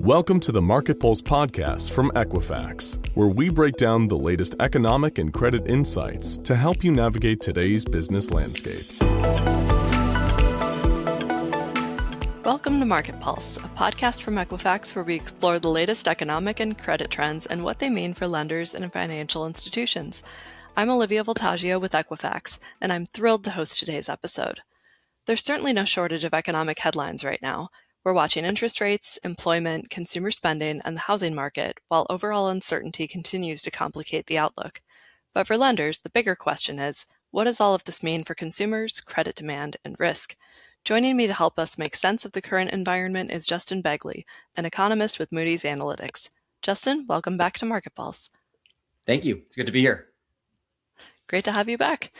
Welcome to the Market Pulse podcast from Equifax, where we break down the latest economic and credit insights to help you navigate today's business landscape. Welcome to Market Pulse, a podcast from Equifax where we explore the latest economic and credit trends and what they mean for lenders and financial institutions. I'm Olivia Voltaggio with Equifax, and I'm thrilled to host today's episode. There's certainly no shortage of economic headlines right now. We're watching interest rates, employment, consumer spending, and the housing market, while overall uncertainty continues to complicate the outlook. But for lenders, the bigger question is, what does all of this mean for consumers, credit demand, and risk? Joining me to help us make sense of the current environment is Justin Begley, an economist with Moody's Analytics. Justin, welcome back to Market Pulse. Thank you. It's good to be here. Great to have you back.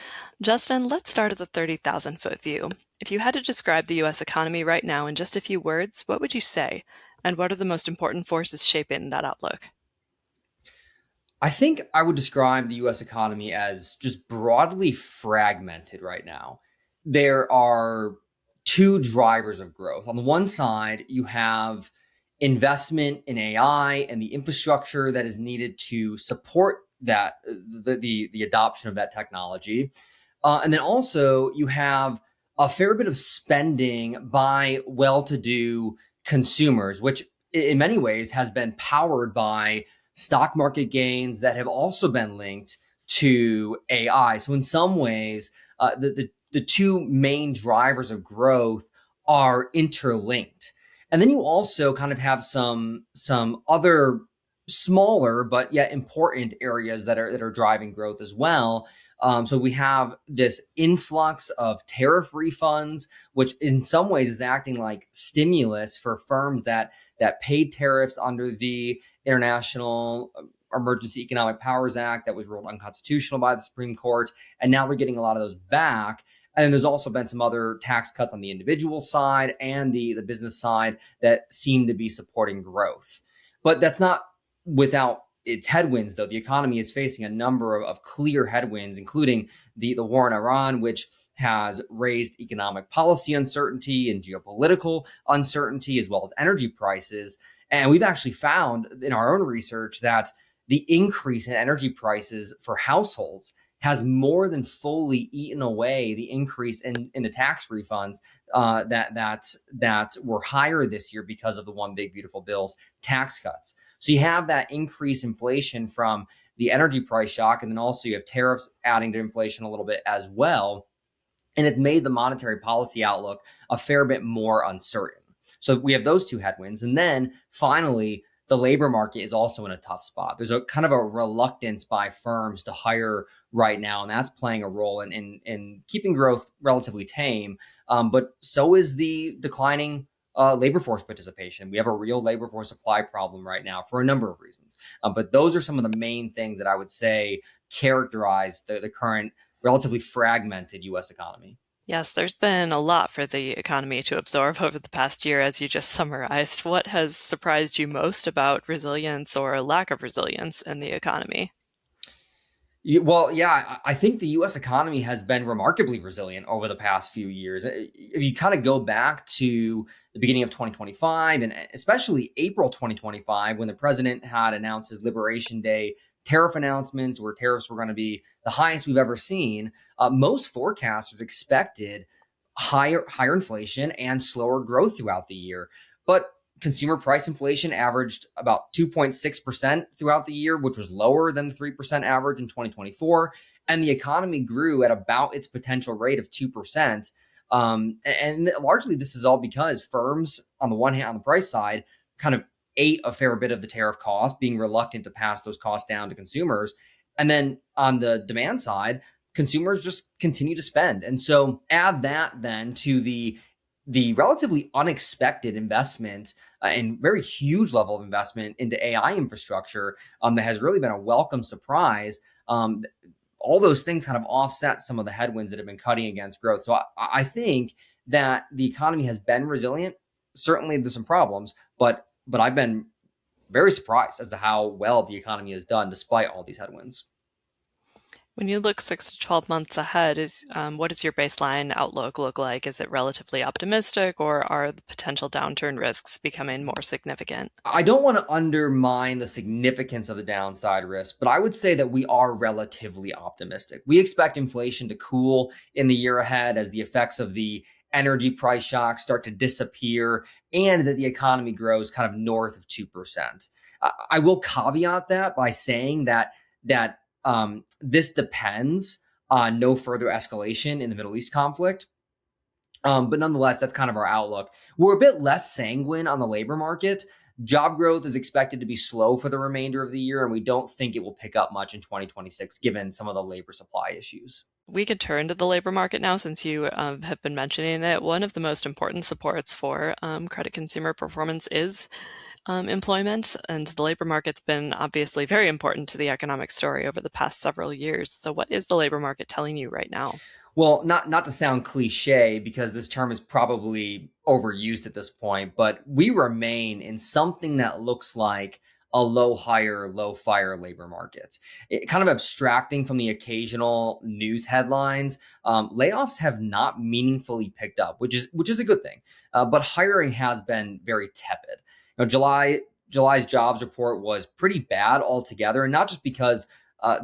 Justin, let's start at the 30,000-foot view. If you had to describe the U.S. economy right now in just a few words, what would you say? And what are the most important forces shaping that outlook? I think I would describe the U.S. economy as just broadly fragmented right now. There are two drivers of growth. On the one side, you have investment in AI and the infrastructure that is needed to support that the adoption of that technology. And then also you have a fair bit of spending by well-to-do consumers, which in many ways has been powered by stock market gains that have also been linked to AI. So in some ways, the two main drivers of growth are interlinked. And then you also kind of have some other smaller but yet important areas that are driving growth as well. So we have this influx of tariff refunds, which in some ways is acting like stimulus for firms that paid tariffs under the International Emergency Economic Powers Act that was ruled unconstitutional by the Supreme Court. And now they're getting a lot of those back. And then there's also been some other tax cuts on the individual side and the business side that seem to be supporting growth. But that's not without its headwinds, though. The economy is facing a number of clear headwinds, including the war in Iran, which has raised economic policy uncertainty and geopolitical uncertainty, as well as energy prices. And we've actually found in our own research that the increase in energy prices for households has more than fully eaten away the increase in the tax refunds that were higher this year because of the One Big Beautiful Bill's tax cuts. So you have that increased inflation from the energy price shock, and then also you have tariffs adding to inflation a little bit as well. And it's made the monetary policy outlook a fair bit more uncertain. So we have those two headwinds. And then finally, the labor market is also in a tough spot. There's a kind of a reluctance by firms to hire right now, and that's playing a role in keeping growth relatively tame. But so is the declining labor force participation. We have a real labor force supply problem right now for a number of reasons. But those are some of the main things that I would say characterize the current relatively fragmented U.S. economy. Yes, there's been a lot for the economy to absorb over the past year, as you just summarized. What has surprised you most about resilience or lack of resilience in the economy? Well, yeah, I think the U.S. economy has been remarkably resilient over the past few years. If you kind of go back to the beginning of 2025, and especially April 2025, when the president had announced his Liberation Day tariff announcements, where tariffs were going to be the highest we've ever seen, most forecasters expected higher inflation and slower growth throughout the year. But consumer price inflation averaged about 2.6% throughout the year, which was lower than the 3% average in 2024. And the economy grew at about its potential rate of 2%. And largely this is all because firms, on the one hand, on the price side, kind of ate a fair bit of the tariff cost, being reluctant to pass those costs down to consumers. And then on the demand side, consumers just continue to spend. And so add that then to the relatively unexpected investment and very huge level of investment into AI infrastructure that has really been a welcome surprise. All those things kind of offset some of the headwinds that have been cutting against growth. So I think that the economy has been resilient. Certainly there's some problems, but I've been very surprised as to how well the economy has done despite all these headwinds. When you look 6 to 12 months ahead, what does your baseline outlook look like? Is it relatively optimistic, or are the potential downturn risks becoming more significant? I don't want to undermine the significance of the downside risk, but I would say that we are relatively optimistic. We expect inflation to cool in the year ahead as the effects of the energy price shocks start to disappear and that the economy grows kind of north of 2%. I will caveat that by saying that this depends on no further escalation in the Middle East conflict. But nonetheless, that's kind of our outlook. We're a bit less sanguine on the labor market. Job growth is expected to be slow for the remainder of the year, and we don't think it will pick up much in 2026, given some of the labor supply issues. We could turn to the labor market now since you have been mentioning it. One of the most important supports for credit consumer performance is employment, and the labor market's been obviously very important to the economic story over the past several years. So what is the labor market telling you right now? Well, not to sound cliche, because this term is probably overused at this point, but we remain in something that looks like a low hire, low fire labor market. Kind of abstracting from the occasional news headlines, layoffs have not meaningfully picked up, which is a good thing. But hiring has been very tepid. July's jobs report was pretty bad altogether, and not just because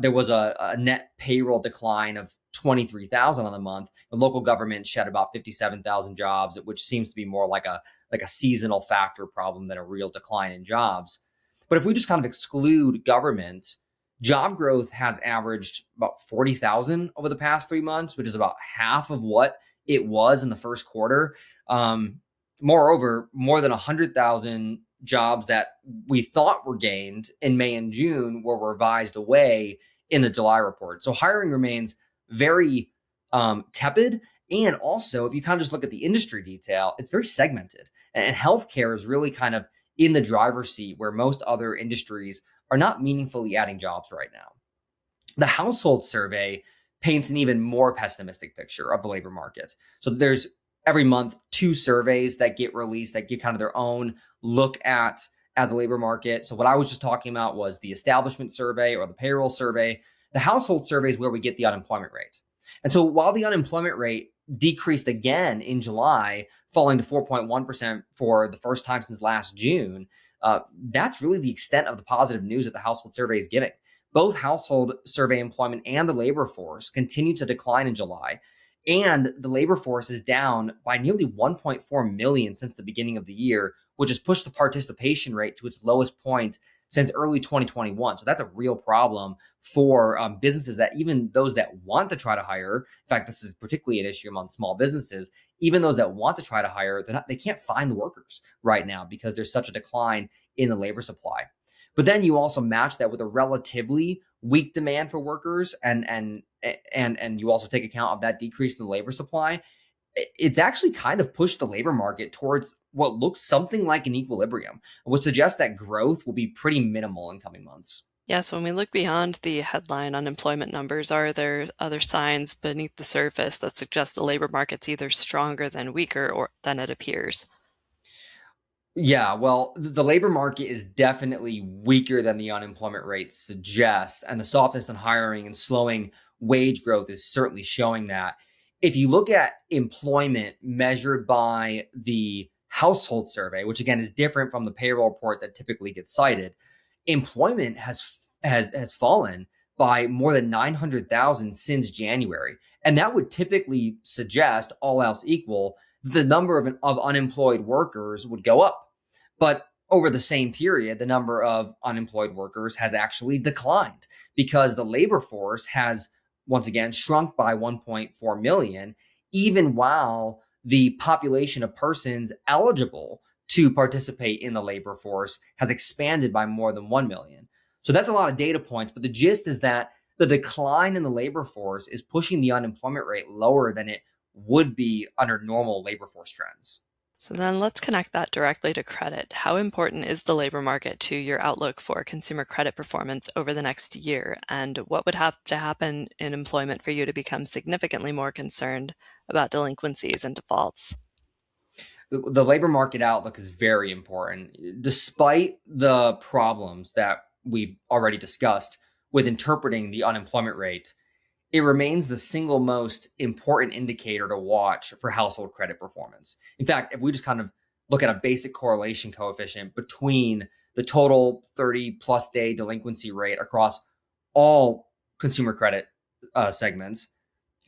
there was a net payroll decline of 23,000 on the month. The local government shed about 57,000 jobs, which seems to be more like a seasonal factor problem than a real decline in jobs. But if we just kind of exclude government, job growth has averaged about 40,000 over the past 3 months, which is about half of what it was in the first quarter. Moreover, more than 100,000 jobs that we thought were gained in May and June were revised away in the July report. So hiring remains very tepid. And also, if you kind of just look at the industry detail, it's very segmented. And healthcare is really kind of in the driver's seat, where most other industries are not meaningfully adding jobs right now. The household survey paints an even more pessimistic picture of the labor market. So there's every month 2 surveys that get released that give kind of their own look at the labor market. So what I was just talking about was the establishment survey or the payroll survey. The household survey is where we get the unemployment rate. And so while the unemployment rate decreased again in July, falling to 4.1% for the first time since last June, that's really the extent of the positive news that the household survey is giving. Both household survey employment and the labor force continue to decline in July. And the labor force is down by nearly 1.4 million since the beginning of the year, which has pushed the participation rate to its lowest point since early 2021. So that's a real problem for businesses, that even those that want to try to hire, in fact, this is particularly an issue among small businesses, even those that want to try to hire, they can't find the workers right now because there's such a decline in the labor supply. But then you also match that with a relatively weak demand for workers, and you also take account of that decrease in the labor supply. It's actually kind of pushed the labor market towards what looks something like an equilibrium, which suggests that growth will be pretty minimal in coming months. Yes, when we look beyond the headline unemployment numbers, are there other signs beneath the surface that suggest the labor market's either stronger than weaker or than it appears? Yeah, well, the labor market is definitely weaker than the unemployment rate suggests, and the softness in hiring and slowing wage growth is certainly showing that. If you look at employment measured by the household survey, which again is different from the payroll report that typically gets cited, employment has fallen by more than 900,000 since January. And that would typically suggest, all else equal, the number of unemployed workers would go up. But over the same period, the number of unemployed workers has actually declined because the labor force has once again shrunk by 1.4 million, even while the population of persons eligible to participate in the labor force has expanded by more than 1 million. So that's a lot of data points, but the gist is that the decline in the labor force is pushing the unemployment rate lower than it would be under normal labor force trends. So then let's connect that directly to credit. How important is the labor market to your outlook for consumer credit performance over the next year? And what would have to happen in employment for you to become significantly more concerned about delinquencies and defaults? The labor market outlook is very important. Despite the problems that we've already discussed with interpreting the unemployment rate, it remains the single most important indicator to watch for household credit performance. In fact, if we just kind of look at a basic correlation coefficient between the total 30 plus day delinquency rate across all consumer credit segments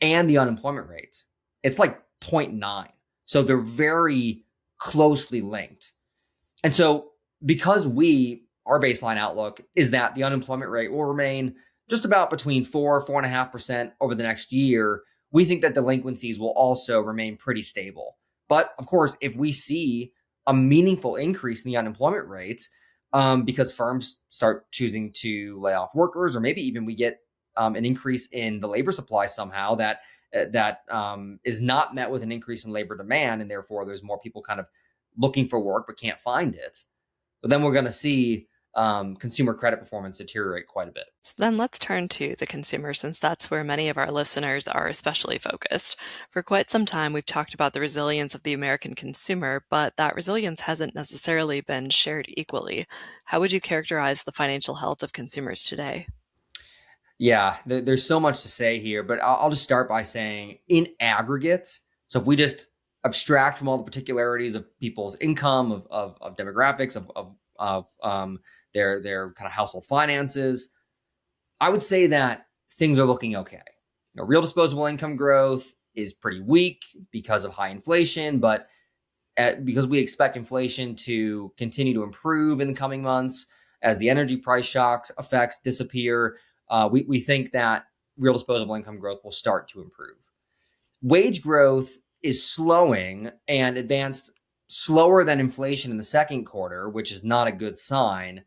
and the unemployment rate, it's like 0.9. So they're very closely linked. And so because our baseline outlook is that the unemployment rate will remain just about between 4.5% over the next year, we think that delinquencies will also remain pretty stable. But of course, if we see a meaningful increase in the unemployment rates, because firms start choosing to lay off workers, or maybe even we get an increase in the labor supply somehow that is not met with an increase in labor demand, and therefore there's more people kind of looking for work but can't find it. But then we're going to see consumer credit performance deteriorate quite a bit. So then let's turn to the consumer, since that's where many of our listeners are especially focused. For quite some time, we've talked about the resilience of the American consumer, but that resilience hasn't necessarily been shared equally. How would you characterize the financial health of consumers today? Yeah, there's so much to say here, but I'll just start by saying in aggregate, so if we just abstract from all the particularities of people's income, of demographics, of their kind of household finances, I would say that things are looking okay. Real disposable income growth is pretty weak because of high inflation, but because we expect inflation to continue to improve in the coming months as the energy price shocks effects disappear, we think that real disposable income growth will start to improve. Wage growth is slowing and advanced slower than inflation in the second quarter, which is not a good sign.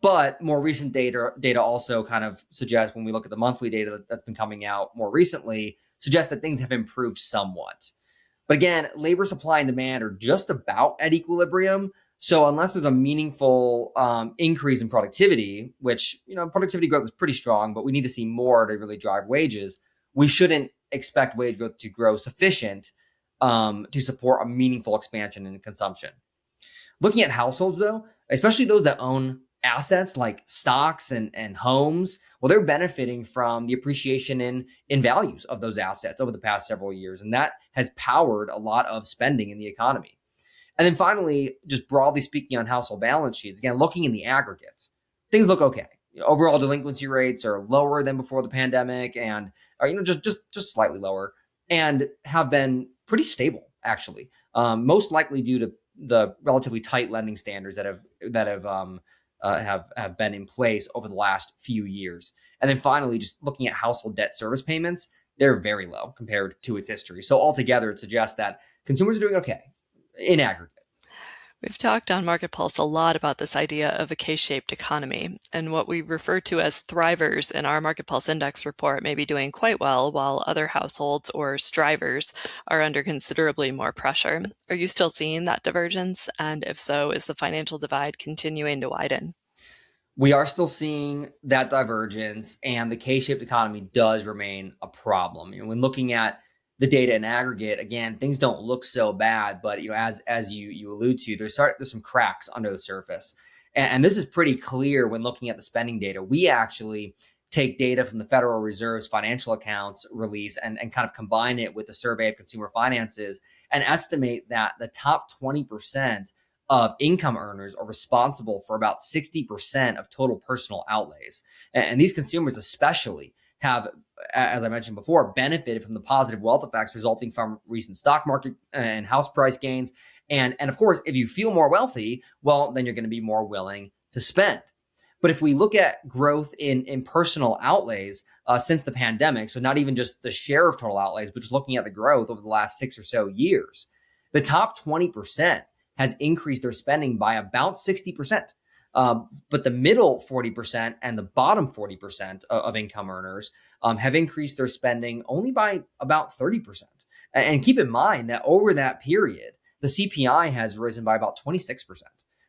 But more recent data also kind of suggests, when we look at the monthly data that's been coming out more recently, suggests that things have improved somewhat. But again, labor supply and demand are just about at equilibrium. So unless there's a meaningful increase in productivity, which, productivity growth is pretty strong, but we need to see more to really drive wages, we shouldn't expect wage growth to grow sufficient to support a meaningful expansion in consumption. Looking at households, though, especially those that own assets like stocks and homes, well, they're benefiting from the appreciation in values of those assets over the past several years. And that has powered a lot of spending in the economy. And then finally, just broadly speaking on household balance sheets, again, looking in the aggregate, things look okay. Overall delinquency rates are lower than before the pandemic and are, just slightly lower, and have been pretty stable, actually, most likely due to the relatively tight lending standards that have been in place over the last few years. And then finally, just looking at household debt service payments, they're very low compared to its history. So altogether, it suggests that consumers are doing okay in aggregate. We've talked on Market Pulse a lot about this idea of a K-shaped economy, and what we refer to as thrivers in our Market Pulse Index report may be doing quite well, while other households, or strivers, are under considerably more pressure. Are you still seeing that divergence? And if so, is the financial divide continuing to widen? We are still seeing that divergence, and the K-shaped economy does remain a problem. When looking at the data in aggregate, again, things don't look so bad, but as you allude to, there's some cracks under the surface, and this is pretty clear when looking at the spending data. We actually take data from the Federal Reserve's financial accounts release and kind of combine it with the survey of consumer finances and estimate that the top 20% of income earners are responsible for about 60% of total personal outlays, and these consumers especially have, as I mentioned before, benefited from the positive wealth effects resulting from recent stock market and house price gains. And of course, if you feel more wealthy, well, then you're going to be more willing to spend. But if we look at growth in personal outlays since the pandemic, so not even just the share of total outlays, but just looking at the growth over the last 6 or so years, the top 20% has increased their spending by about 60%. But the middle 40% and the bottom 40% of income earners have increased their spending only by about 30%. And keep in mind that over that period, the CPI has risen by about 26%.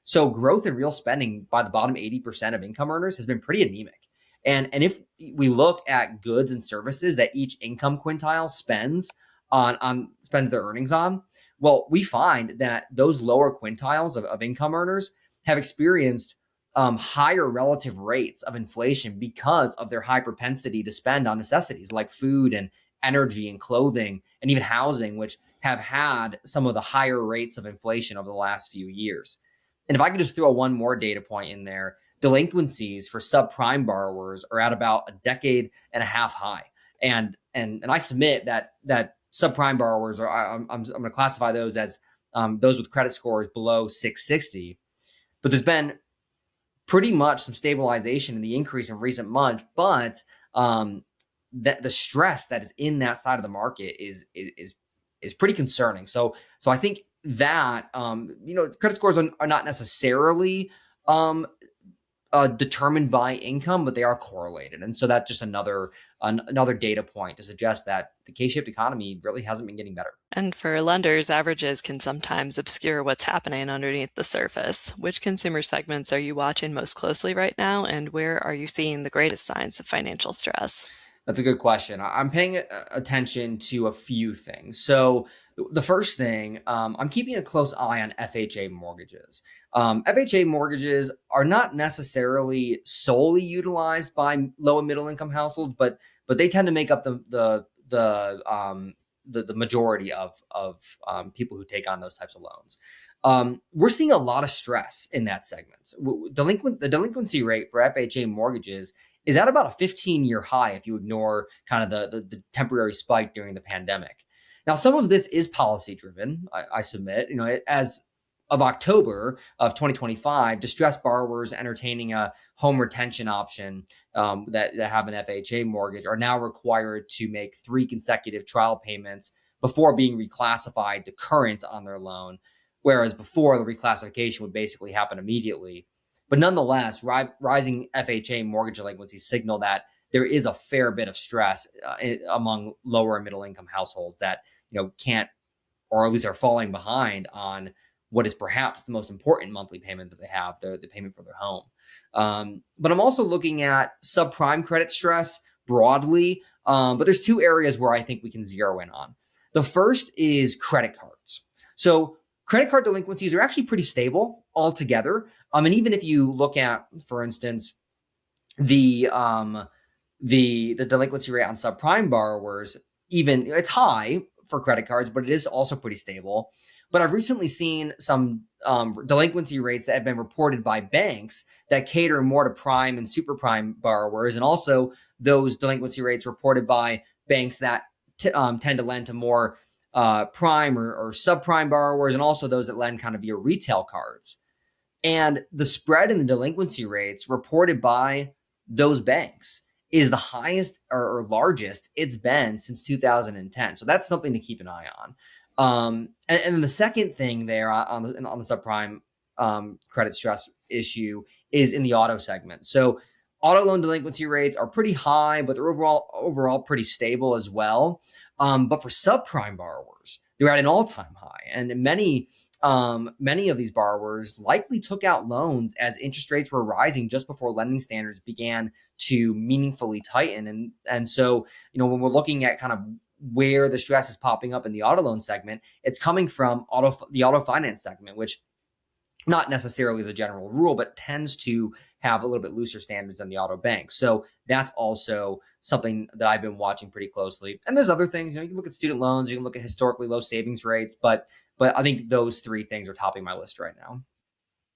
So growth in real spending by the bottom 80% of income earners has been pretty anemic. And if we look at goods and services that each income quintile spends their earnings on, well, we find that those lower quintiles of income earners have experienced higher relative rates of inflation because of their high propensity to spend on necessities like food and energy and clothing and even housing, which have had some of the higher rates of inflation over the last few years. And if I could just throw one more data point in there, delinquencies for subprime borrowers are at about a decade and a half high. And I submit that subprime borrowers I'm going to classify those as those with credit scores below 660. But there's been pretty much some stabilization in the increase in recent months, but that the stress that is in that side of the market is pretty concerning. So I think that credit scores are not necessarily determined by income, but they are correlated, and so that's just another data point to suggest that the K-shaped economy really hasn't been getting better. And for lenders, averages can sometimes obscure what's happening underneath the surface. Which consumer segments are you watching most closely right now, and where are you seeing the greatest signs of financial stress? That's a good question. I'm paying attention to a few things. So the first thing, I'm keeping a close eye on FHA mortgages. FHA mortgages are not necessarily solely utilized by low and middle income households, but they tend to make up the majority of people who take on those types of loans. We're seeing a lot of stress in that segment. The delinquency rate for FHA mortgages is at about a 15-year high if you ignore kind of the temporary spike during the pandemic. Now, some of this is policy driven, I submit. As of October of 2025, distressed borrowers entertaining a home retention option that have an FHA mortgage are now required to make 3 consecutive trial payments before being reclassified to current on their loan, whereas before the reclassification would basically happen immediately. But nonetheless, rising FHA mortgage delinquencies signal that there is a fair bit of stress among lower and middle income households that can't, or at least are falling behind on what is perhaps the most important monthly payment that they have, the payment for their home. But I'm also looking at subprime credit stress broadly. But there's 2 areas where I think we can zero in on. The first is credit cards. So credit card delinquencies are actually pretty stable altogether. And even if you look at, for instance, the delinquency rate on subprime borrowers, even it's high for credit cards, but it is also pretty stable. But I've recently seen some delinquency rates that have been reported by banks that cater more to prime and super prime borrowers, and also those delinquency rates reported by banks that tend to lend to more prime or subprime borrowers, and also those that lend kind of via retail cards. And the spread in the delinquency rates reported by those banks is the highest or largest it's been since 2010. So that's something to keep an eye on. And then the second thing there on the subprime credit stress issue is in the auto segment. So auto loan delinquency rates are pretty high, but they're overall pretty stable as well. But for subprime borrowers, they're at an all-time high, and many of these borrowers likely took out loans as interest rates were rising just before lending standards began to meaningfully tighten. And so, when we're looking at kind of where the stress is popping up in the auto loan segment, it's coming from the auto finance segment, which not necessarily the general rule, but tends to have a little bit looser standards than the auto banks. So that's also something that I've been watching pretty closely. And there's other things, you can look at student loans, you can look at historically low savings rates, but I think those 3 things are topping my list right now.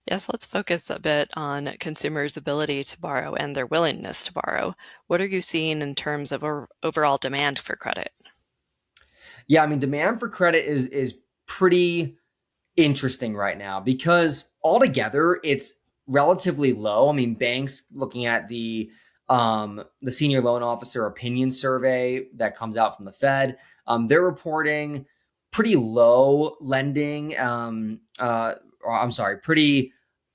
Yes, let's focus a bit on consumers' ability to borrow and their willingness to borrow. What are you seeing in terms of overall demand for credit? Yeah, demand for credit is pretty interesting right now because altogether it's relatively low. Banks, looking at the senior loan officer opinion survey that comes out from the Fed, they're reporting pretty low lending. Pretty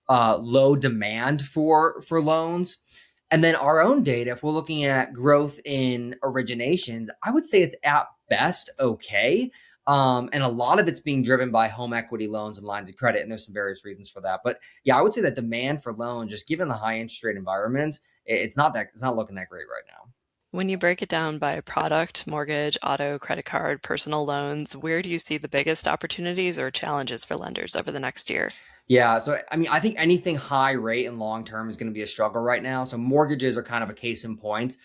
low demand for loans. And then our own data, if we're looking at growth in originations, I would say it's at best okay. And a lot of it's being driven by home equity loans and lines of credit. And there's some various reasons for that. But yeah, I would say that demand for loans, just given the high interest rate environment, it's not looking that great right now. When you break it down by product, mortgage, auto, credit card, personal loans, where do you see the biggest opportunities or challenges for lenders over the next year? Yeah. So, I mean, I think anything high rate and long term is going to be a struggle right now. So, mortgages are kind of a case in point.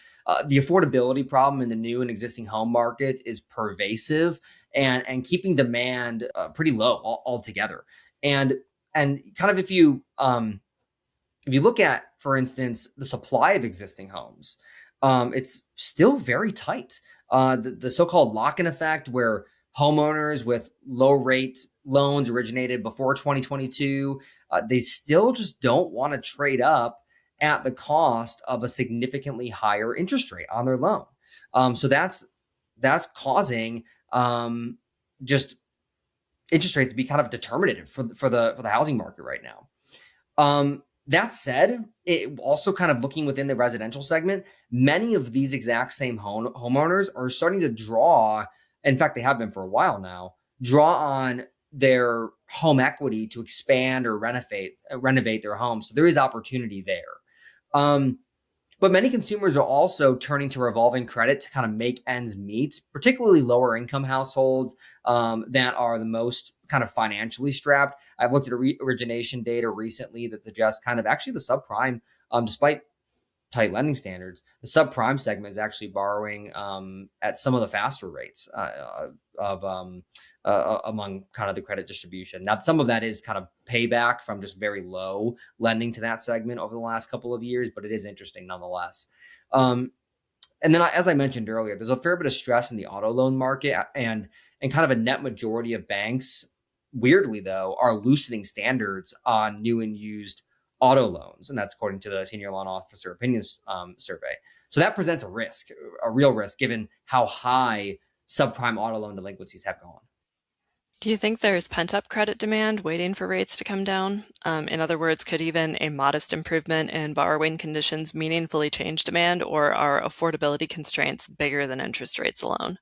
The affordability problem in the new and existing home markets is pervasive and keeping demand pretty low altogether. And and kind of if you look at, for instance, the supply of existing homes, it's still very tight. The so-called lock-in effect, where homeowners with low rate loans originated before 2022, they still just don't want to trade up at the cost of a significantly higher interest rate on their loan. So that's causing just interest rates to be kind of determinative for the housing market right now. That said, it also kind of looking within the residential segment, many of these exact same homeowners are starting to draw, in fact, they have been for a while now, draw on their home equity to expand or renovate their home. So there is opportunity there. But many consumers are also turning to revolving credit to kind of make ends meet, particularly lower income households that are the most kind of financially strapped. I've looked at origination data recently that suggests kind of actually the subprime, despite tight lending standards, the subprime segment is actually borrowing at some of the faster rates among kind of the credit distribution. Now, some of that is kind of payback from just very low lending to that segment over the last couple of years, but it is interesting nonetheless. And then, as I mentioned earlier, there's a fair bit of stress in the auto loan market, and kind of a net majority of banks, weirdly though, are loosening standards on new and used auto loans, and that's according to the Senior Loan Officer Opinions Survey. So that presents a real risk, given how high subprime auto loan delinquencies have gone. Do you think there's pent-up credit demand waiting for rates to come down? In other words, could even a modest improvement in borrowing conditions meaningfully change demand, or are affordability constraints bigger than interest rates alone?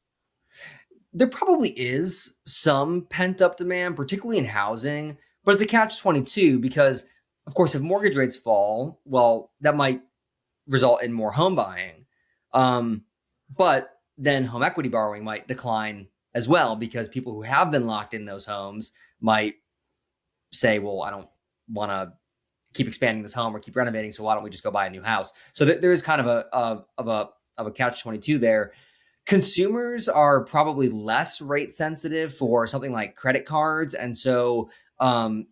There probably is some pent-up demand, particularly in housing, but it's a catch-22 because, of course, if mortgage rates fall, well, that might result in more home buying. But then home equity borrowing might decline as well, because people who have been locked in those homes might say, well, I don't want to keep expanding this home or keep renovating, so why don't we just go buy a new house? So there is kind of a catch-22 there. Consumers are probably less rate sensitive for something like credit cards. And so, I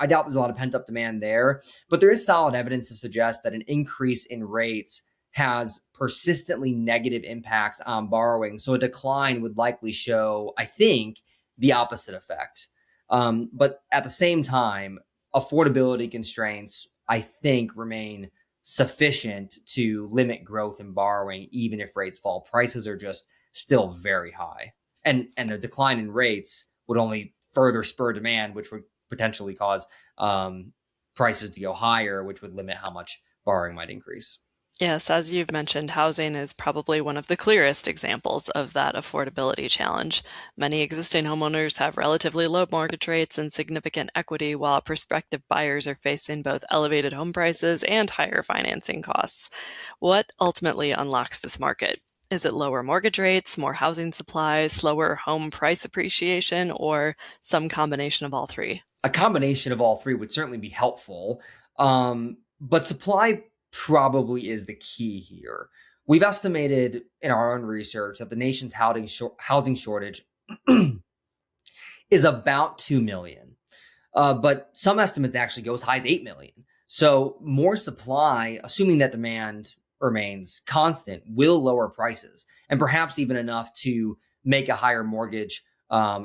doubt there's a lot of pent up demand there, but there is solid evidence to suggest that an increase in rates has persistently negative impacts on borrowing. So a decline would likely show, I think, the opposite effect. But at the same time, affordability constraints, I think, remain sufficient to limit growth in borrowing, even if rates fall. Prices are just still very high. And the decline in rates would only further spur demand, which would potentially cause prices to go higher, which would limit how much borrowing might increase. Yes, as you've mentioned, housing is probably one of the clearest examples of that affordability challenge. Many existing homeowners have relatively low mortgage rates and significant equity, while prospective buyers are facing both elevated home prices and higher financing costs. What ultimately unlocks this market? Is it lower mortgage rates, more housing supply, slower home price appreciation, or some combination of all three? A combination of all three would certainly be helpful, but supply probably is the key here. We've estimated in our own research that the nation's housing shortage is about 2 million. But some estimates actually go as high as 8 million. So more supply, assuming that demand remains constant, will lower prices, and perhaps even enough to make a higher mortgage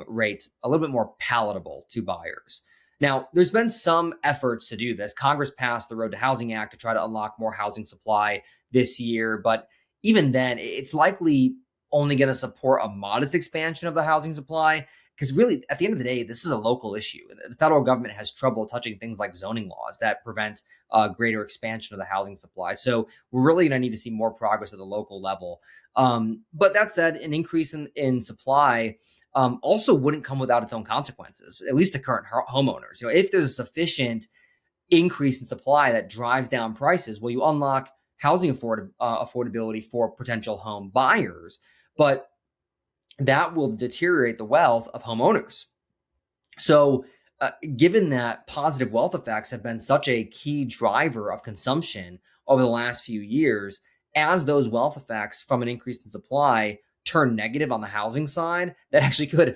rate a little bit more palatable to buyers. Now, there's been some efforts to do this. Congress passed the Road to Housing Act to try to unlock more housing supply this year. But even then, it's likely only going to support a modest expansion of the housing supply, because really, at the end of the day, this is a local issue. The federal government has trouble touching things like zoning laws that prevent greater expansion of the housing supply. So we're really going to need to see more progress at the local level. But that said, an increase in supply also wouldn't come without its own consequences, at least to current homeowners. If there's a sufficient increase in supply that drives down prices, well, you unlock housing affordability for potential home buyers, but that will deteriorate the wealth of homeowners. So given that positive wealth effects have been such a key driver of consumption over the last few years, as those wealth effects from an increase in supply turn negative on the housing side, that actually could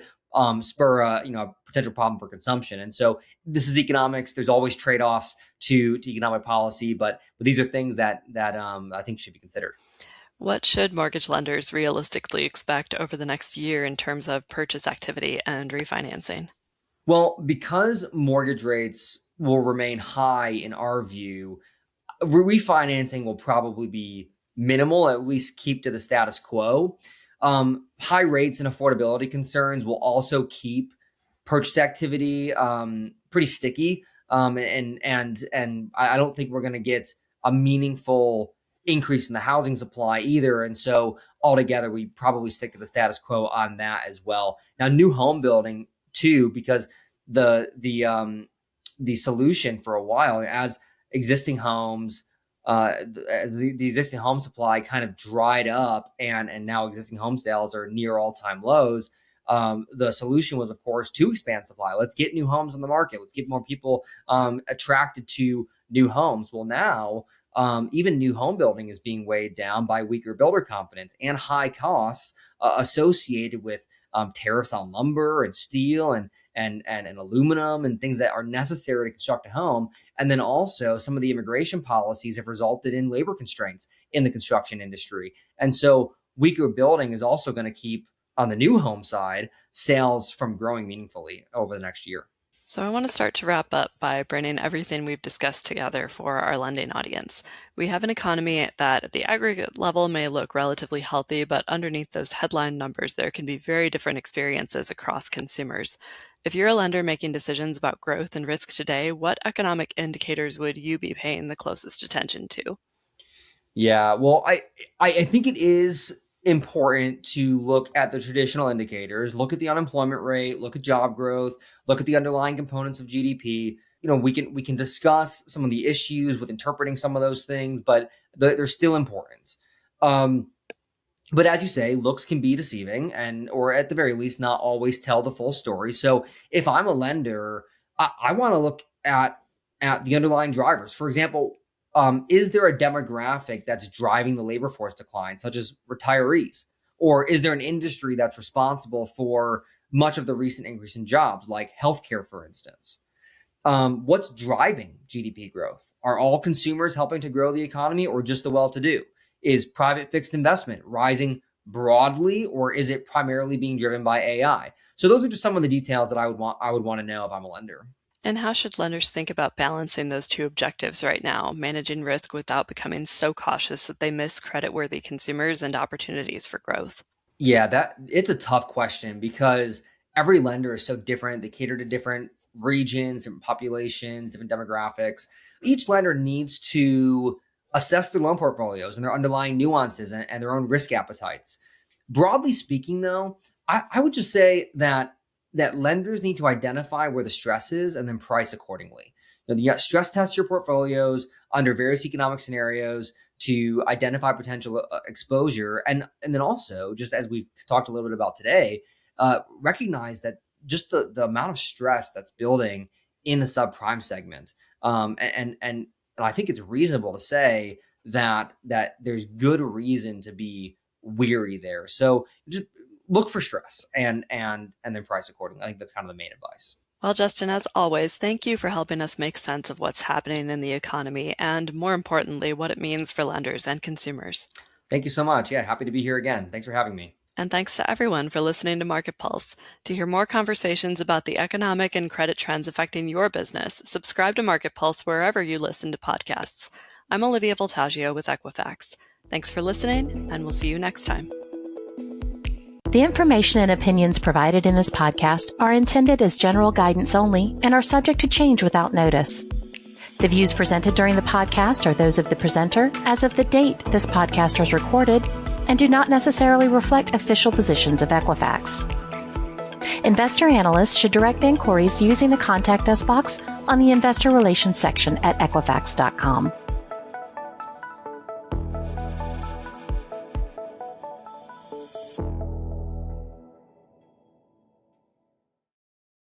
spur a potential problem for consumption. And so this is economics. There's always trade-offs to economic policy, but these are things that I think should be considered. What should mortgage lenders realistically expect over the next year in terms of purchase activity and refinancing? Well, because mortgage rates will remain high in our view, refinancing will probably be minimal, at least keep to the status quo. High rates and affordability concerns will also keep purchase activity pretty sticky. And I don't think we're going to get a meaningful increase in the housing supply either. And so altogether, we probably stick to the status quo on that as well. Now, new home building too, because the solution for a while, as existing homes, as the existing home supply kind of dried up and now existing home sales are near all-time lows, the solution was, of course, to expand supply. Let's get new homes on the market. Let's get more people attracted to new homes. Well, now even new home building is being weighed down by weaker builder confidence and high costs associated with tariffs on lumber and steel and aluminum and things that are necessary to construct a home. And then also some of the immigration policies have resulted in labor constraints in the construction industry. And so weaker building is also going to keep, on the new home side, sales from growing meaningfully over the next year. So I want to start to wrap up by bringing everything we've discussed together for our lending audience. We have an economy that at the aggregate level may look relatively healthy, but underneath those headline numbers, there can be very different experiences across consumers. If you're a lender making decisions about growth and risk today, what economic indicators would you be paying the closest attention to? Yeah, well, I think it is important to look at the traditional indicators, look at the unemployment rate, look at job growth, look at the underlying components of GDP. We can discuss some of the issues with interpreting some of those things, but they're still important. But as you say, looks can be deceiving or at the very least not always tell the full story. So if I'm a lender, I want to look at the underlying drivers. For example, is there a demographic that's driving the labor force decline, such as retirees? Or is there an industry that's responsible for much of the recent increase in jobs, like healthcare, for instance? What's driving GDP growth? Are all consumers helping to grow the economy or just the well-to-do? Is private fixed investment rising broadly, or is it primarily being driven by AI? So those are just some of the details that I would want to know if I'm a lender. And how should lenders think about balancing those two objectives right now, managing risk without becoming so cautious that they miss creditworthy consumers and opportunities for growth? Yeah, it's a tough question because every lender is so different. They cater to different regions, different populations, different demographics. Each lender needs to assess their loan portfolios and their underlying nuances and their own risk appetites. Broadly speaking, though, I would just say that lenders need to identify where the stress is and then price accordingly. You stress test your portfolios under various economic scenarios to identify potential exposure. And then also, just as we've talked a little bit about today, recognize that just the amount of stress that's building in the subprime segment. And I think it's reasonable to say that there's good reason to be weary there. So just look for stress and then price accordingly. I think that's kind of the main advice. Well, Justin, as always, thank you for helping us make sense of what's happening in the economy and, more importantly, what it means for lenders and consumers. Thank you so much. Yeah, happy to be here again. Thanks for having me. And thanks to everyone for listening to Market Pulse. To hear more conversations about the economic and credit trends affecting your business, subscribe to Market Pulse wherever you listen to podcasts. I'm Olivia Voltaggio with Equifax. Thanks for listening, and we'll see you next time. The information and opinions provided in this podcast are intended as general guidance only and are subject to change without notice. The views presented during the podcast are those of the presenter as of the date this podcast was recorded and do not necessarily reflect official positions of Equifax. Investor analysts should direct inquiries using the Contact Us box on the Investor Relations section at Equifax.com.